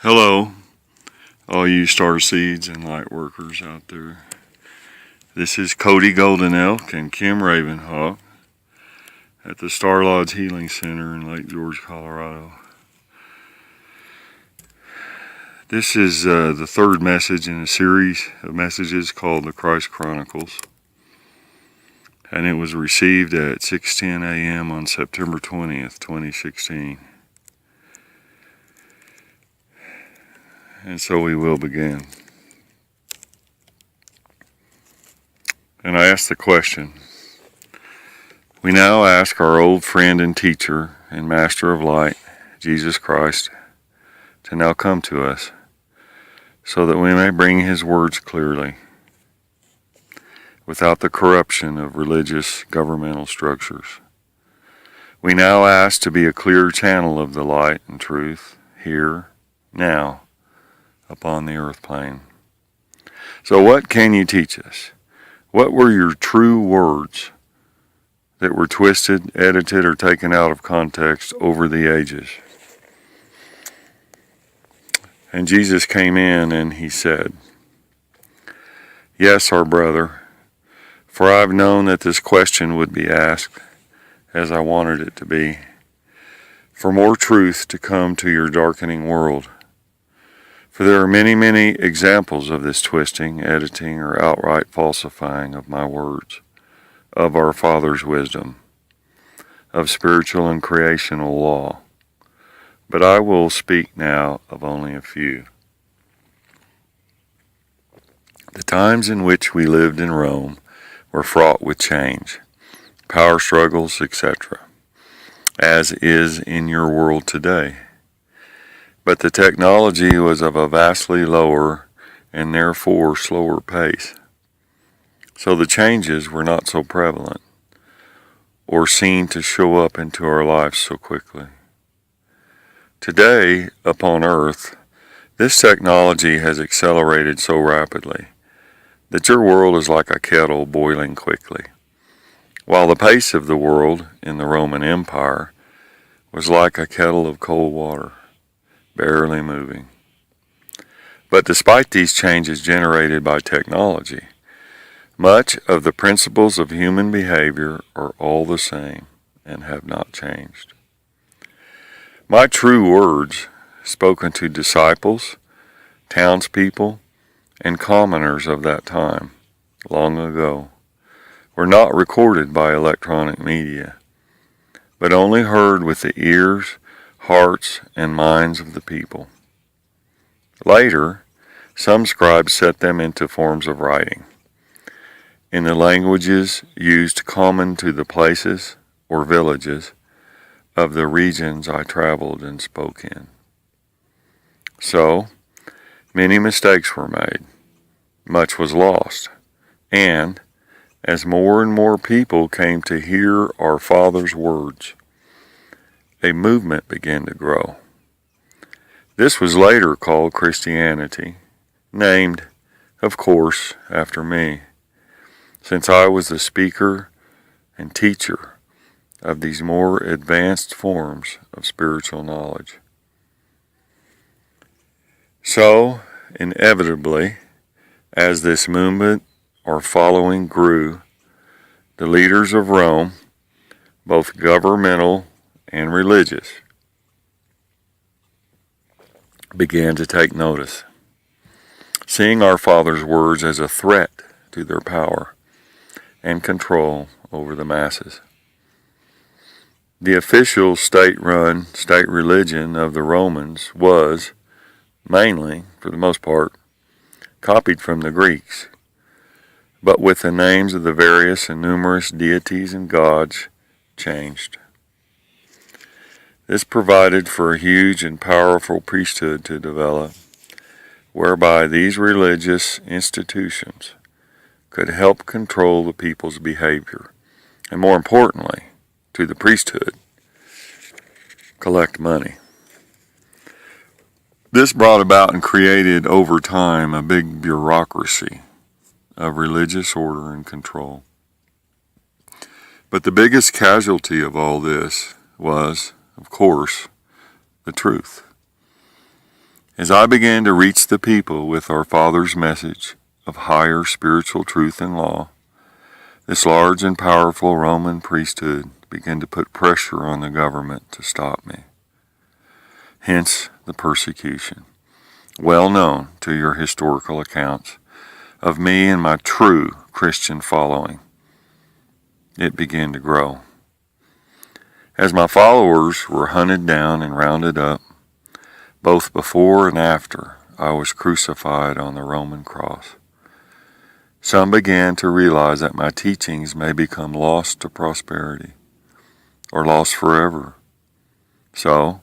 Hello, all you star seeds and light workers out there. This is Cody Golden Elk and Kim Ravenhawk at the Star Lodge Healing Center in Lake George, Colorado. This is the third message in a series of messages called the Christ Chronicles, and it was received at 6:10 a.m. on September 20th, 2016. And so we will begin. And I ask the question, we now ask our old friend and teacher and master of light, Jesus Christ, to now come to us so that we may bring his words clearly, without the corruption of religious governmental structures. We now ask to be a clear channel of the light and truth here, now, upon the earth plane. So what can you teach us? What were your true words that were twisted, edited, or taken out of context over the ages? And Jesus came in and he said, "Yes, our brother, for I've known that this question would be asked as I wanted it to be, for more truth to come to your darkening world. For there are many, many examples of this twisting, editing, or outright falsifying of my words, of our Father's wisdom, of spiritual and creational law. But I will speak now of only a few. The times in which we lived in Rome were fraught with change, power struggles, etc., as is in your world today. But the technology was of a vastly lower and therefore slower pace. So the changes were not so prevalent or seen to show up into our lives so quickly. Today, upon Earth, this technology has accelerated so rapidly that your world is like a kettle boiling quickly, while the pace of the world in the Roman Empire was like a kettle of cold water, barely moving. But despite these changes generated by technology, much of the principles of human behavior are all the same and have not changed. My true words, spoken to disciples, townspeople, and commoners of that time, long ago, were not recorded by electronic media, but only heard with the ears, hearts, and minds of the people. Later, some scribes set them into forms of writing, in the languages used common to the places or villages of the regions I traveled and spoke in. So, many mistakes were made, much was lost, and as more and more people came to hear our Father's words, a movement began to grow. This was later called Christianity, named, of course, after me, since I was the speaker and teacher of these more advanced forms of spiritual knowledge. So, inevitably, as this movement or following grew, the leaders of Rome, both governmental and religious, began to take notice, seeing our Father's words as a threat to their power and control over the masses. The official state-run state religion of the Romans was, mainly, for the most part, copied from the Greeks, but with the names of the various and numerous deities and gods changed. This provided for a huge and powerful priesthood to develop, whereby these religious institutions could help control the people's behavior, and more importantly, to the priesthood, collect money. This brought about and created over time a big bureaucracy of religious order and control. But the biggest casualty of all this was, of course, the truth. As I began to reach the people with our Father's message of higher spiritual truth and law, this large and powerful Roman priesthood began to put pressure on the government to stop me. Hence the persecution, well known to your historical accounts of me and my true Christian following. It began to grow. As my followers were hunted down and rounded up, both before and after I was crucified on the Roman cross, some began to realize that my teachings may become lost to prosperity, or lost forever. So,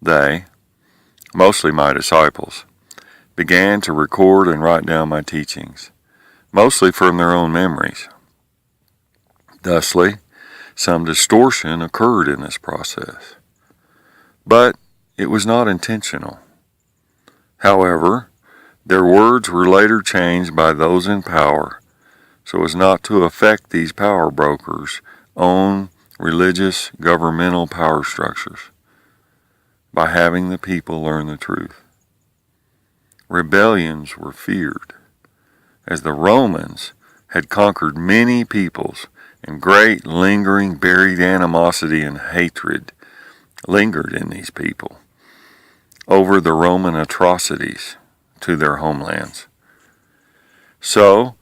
they, mostly my disciples, began to record and write down my teachings, mostly from their own memories. Thusly, some distortion occurred in this process, but it was not intentional. However, their words were later changed by those in power so as not to affect these power brokers' own religious governmental power structures by having the people learn the truth. Rebellions were feared, as the Romans had conquered many peoples, and great lingering buried animosity and hatred lingered in these people over the Roman atrocities to their homelands. So,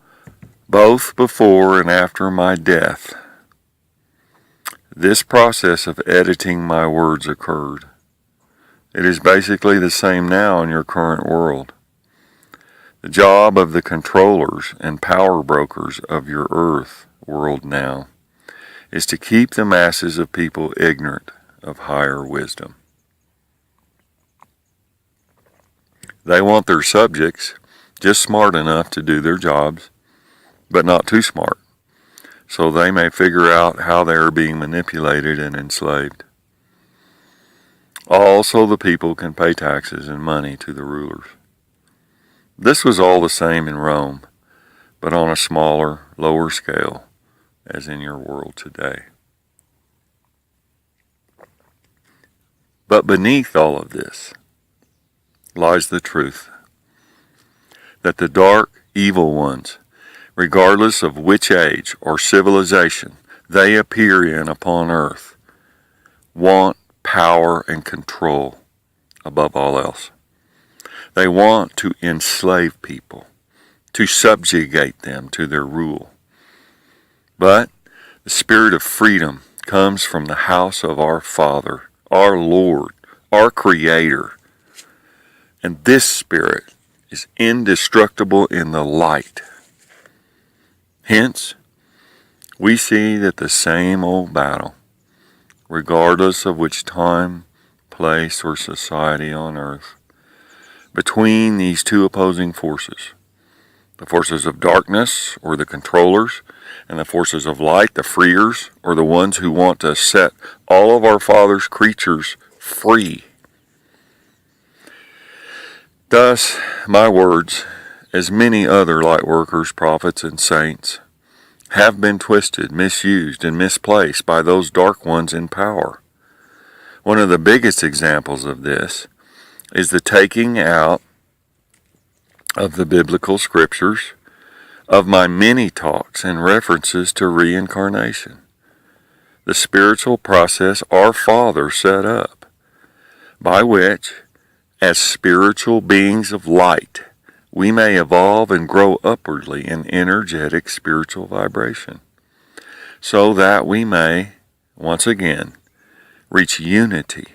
both before and after my death, this process of editing my words occurred. It is basically the same now in your current world. The job of the controllers and power brokers of your earth world now is to keep the masses of people ignorant of higher wisdom. They want their subjects just smart enough to do their jobs, but not too smart, so they may figure out how they are being manipulated and enslaved. Also, the people can pay taxes and money to the rulers. This was all the same in Rome, but on a smaller, lower scale, as in your world today. But beneath all of this lies the truth that the dark, evil ones, regardless of which age or civilization they appear in upon earth, want power and control above all else. They want to enslave people, to subjugate them to their rule. But the spirit of freedom comes from the house of our Father, our Lord, our Creator. And this spirit is indestructible in the light. Hence, we see that the same old battle, regardless of which time, place, or society on earth, between these two opposing forces, the forces of darkness, or the controllers, and the forces of light, the freers, or the ones who want to set all of our Father's creatures free. Thus, my words, as many other light workers, prophets, and saints, have been twisted, misused, and misplaced by those dark ones in power. One of the biggest examples of this is the taking out of the biblical scriptures of my many talks and references to reincarnation, the spiritual process our Father set up, by which, as spiritual beings of light, we may evolve and grow upwardly in energetic spiritual vibration, so that we may, once again, reach unity,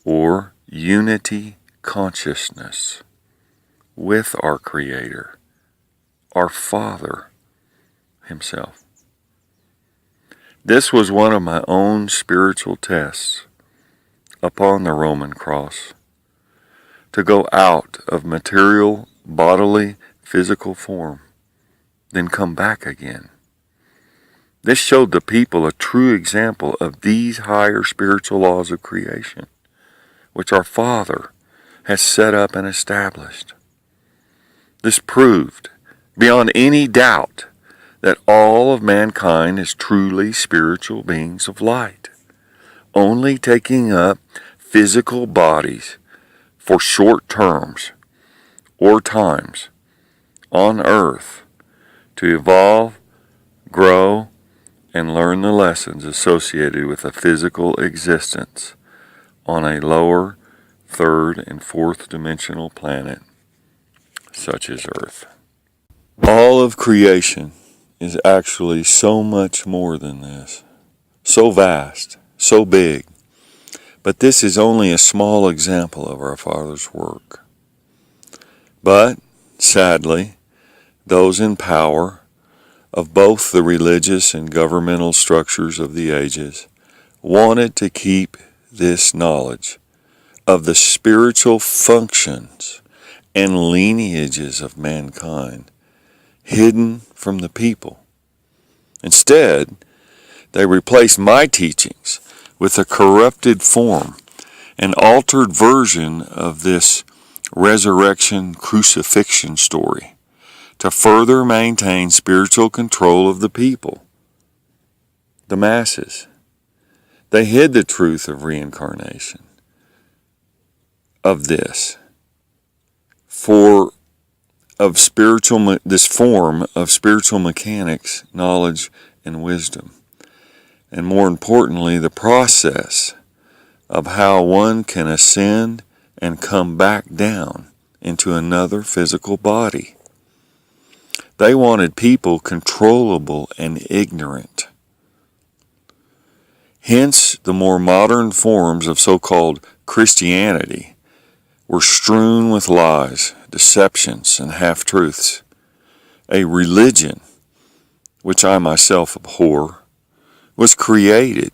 or unity consciousness, with our Creator, our Father Himself. This was one of my own spiritual tests upon the Roman cross, to go out of material, bodily, physical form, then come back again. This showed the people a true example of these higher spiritual laws of creation, which our Father has set up and established. This proved, beyond any doubt, that all of mankind is truly spiritual beings of light, only taking up physical bodies for short terms or times on earth to evolve, grow, and learn the lessons associated with a physical existence on a lower third and fourth dimensional planet such as Earth. All of creation is actually so much more than this, so vast, so big. But this is only a small example of our Father's work. But, sadly, those in power of both the religious and governmental structures of the ages wanted to keep this knowledge of the spiritual functions and lineages of mankind hidden from the people. Instead, they replaced my teachings with a corrupted form, an altered version of this resurrection crucifixion story to further maintain spiritual control of the people, the masses. They hid the truth of reincarnation, of this, this form of spiritual mechanics, knowledge, and wisdom. And more importantly, the process of how one can ascend and come back down into another physical body. They wanted people controllable and ignorant. Hence, the more modern forms of so-called Christianity were strewn with lies, deceptions, and half-truths. A religion, which I myself abhor, was created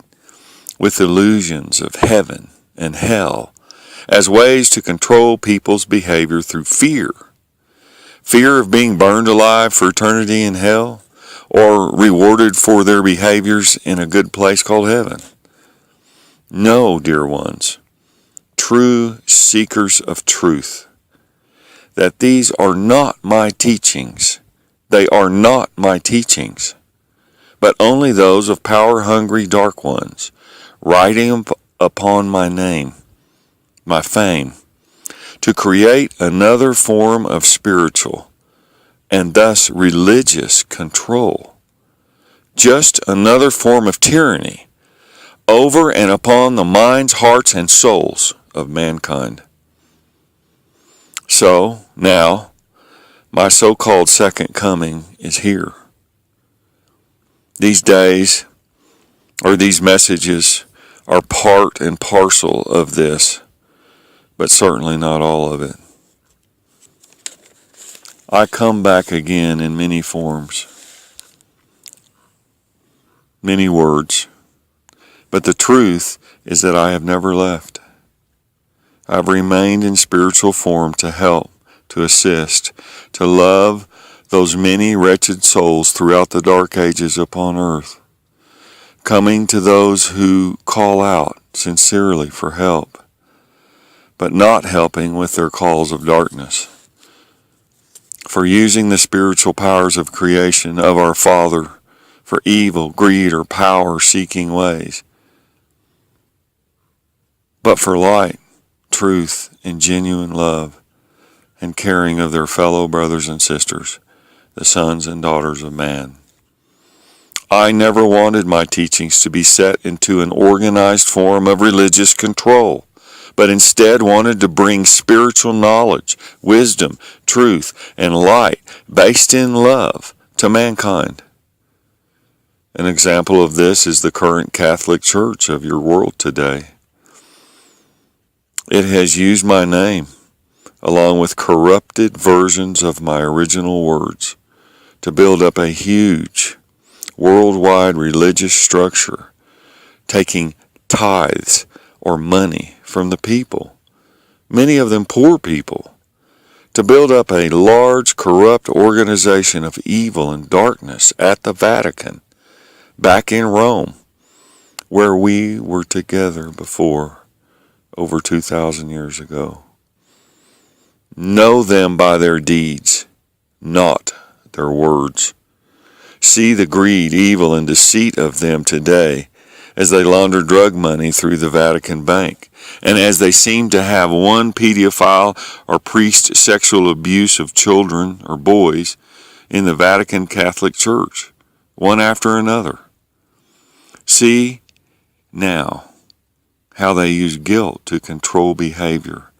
with illusions of heaven and hell as ways to control people's behavior through fear. Fear of being burned alive for eternity in hell, or rewarded for their behaviors in a good place called heaven. No, dear ones, true seekers of truth, that these are not my teachings. They are not my teachings, but only those of power-hungry dark ones, writing upon my name, my fame, to create another form of spiritual, and thus religious control, just another form of tyranny, over and upon the minds, hearts, and souls of mankind. So, now, my so-called second coming is here. These days, or these messages, are part and parcel of this, but certainly not all of it. I come back again in many forms, many words, but the truth is that I have never left. I've remained in spiritual form to help, to assist, to love those many wretched souls throughout the dark ages upon earth, coming to those who call out sincerely for help, but not helping with their calls of darkness, for using the spiritual powers of creation of our Father for evil, greed, or power-seeking ways, but for light, truth, and genuine love, and caring of their fellow brothers and sisters, the sons and daughters of man. I never wanted my teachings to be set into an organized form of religious control, but instead wanted to bring spiritual knowledge, wisdom, truth, and light based in love to mankind. An example of this is the current Catholic Church of your world today. It has used my name, along with corrupted versions of my original words, to build up a huge, worldwide religious structure, taking tithes or money from the people, many of them poor people, to build up a large, corrupt organization of evil and darkness at the Vatican, back in Rome, where we were together before, over 2,000 years ago. Know them by their deeds, not their words. See the greed, evil, and deceit of them today as they launder drug money through the Vatican Bank, and as they seem to have one pedophile or priest sexual abuse of children or boys in the Vatican Catholic Church, one after another. See now how they use guilt to control behavior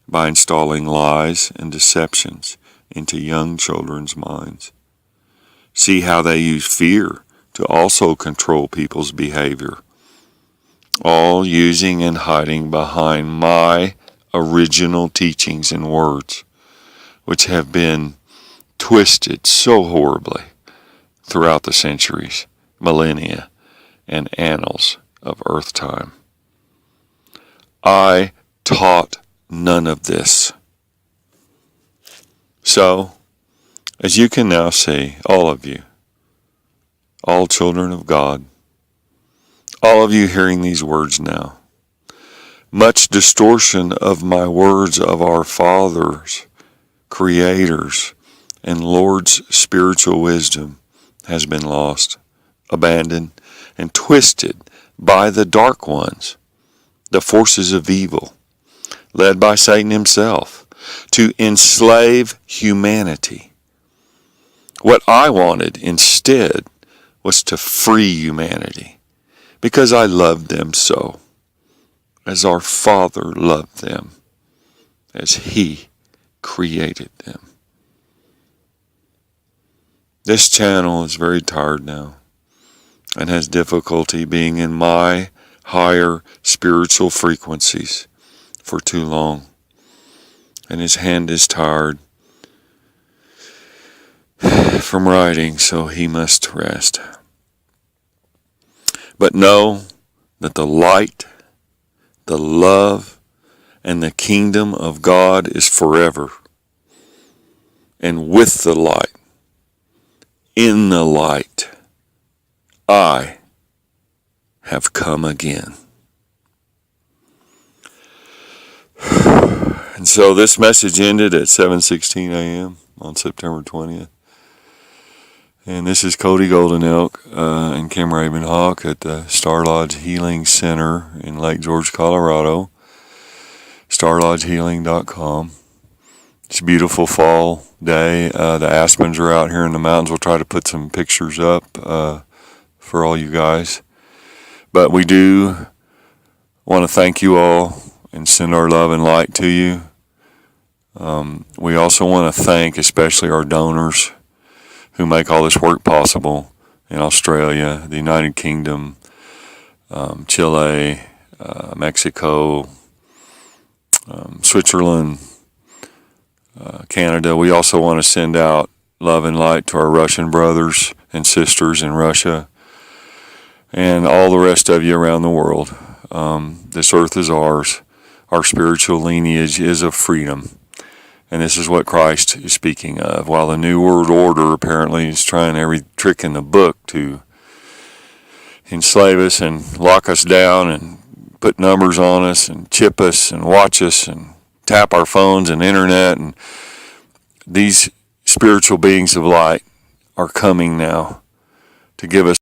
by installing lies and deceptions into young children's minds. See how they use fear to also control people's behavior, all using and hiding behind my original teachings and words, which have been twisted so horribly throughout the centuries, millennia, and annals of earth time. I taught none of this. So, as you can now see, all of you, all children of God, all of you hearing these words now, much distortion of my words of our fathers, creators, and Lord's spiritual wisdom has been lost, abandoned, and twisted by the dark ones, the forces of evil, led by Satan himself, to enslave humanity. What I wanted instead was to free humanity, because I loved them so, as our Father loved them, as He created them. This channel is very tired now, and has difficulty being in my higher spiritual frequencies for too long, and his hand is tired from writing, so he must rest. But know that the light, the love, and the kingdom of God is forever. And with the light, in the light, I have come again. And so this message ended at 7:16 a.m. on September 20th. And this is Cody Golden Elk and Kim Ravenhawk at the Star Lodge Healing Center in Lake George, Colorado. StarLodgeHealing.com. It's a beautiful fall day. The aspens are out here in the mountains. We'll try to put some pictures up for all you guys. But we do want to thank you all and send our love and light to you. We also want to thank especially our donors who make all this work possible in Australia, the United Kingdom, Chile, Mexico, Switzerland, Canada. We also want to send out love and light to our Russian brothers and sisters in Russia and all the rest of you around the world. This earth is ours. Our spiritual lineage is of freedom. And this is what Christ is speaking of. While the New World Order apparently is trying every trick in the book to enslave us and lock us down and put numbers on us and chip us and watch us and tap our phones and internet. And these spiritual beings of light are coming now to give us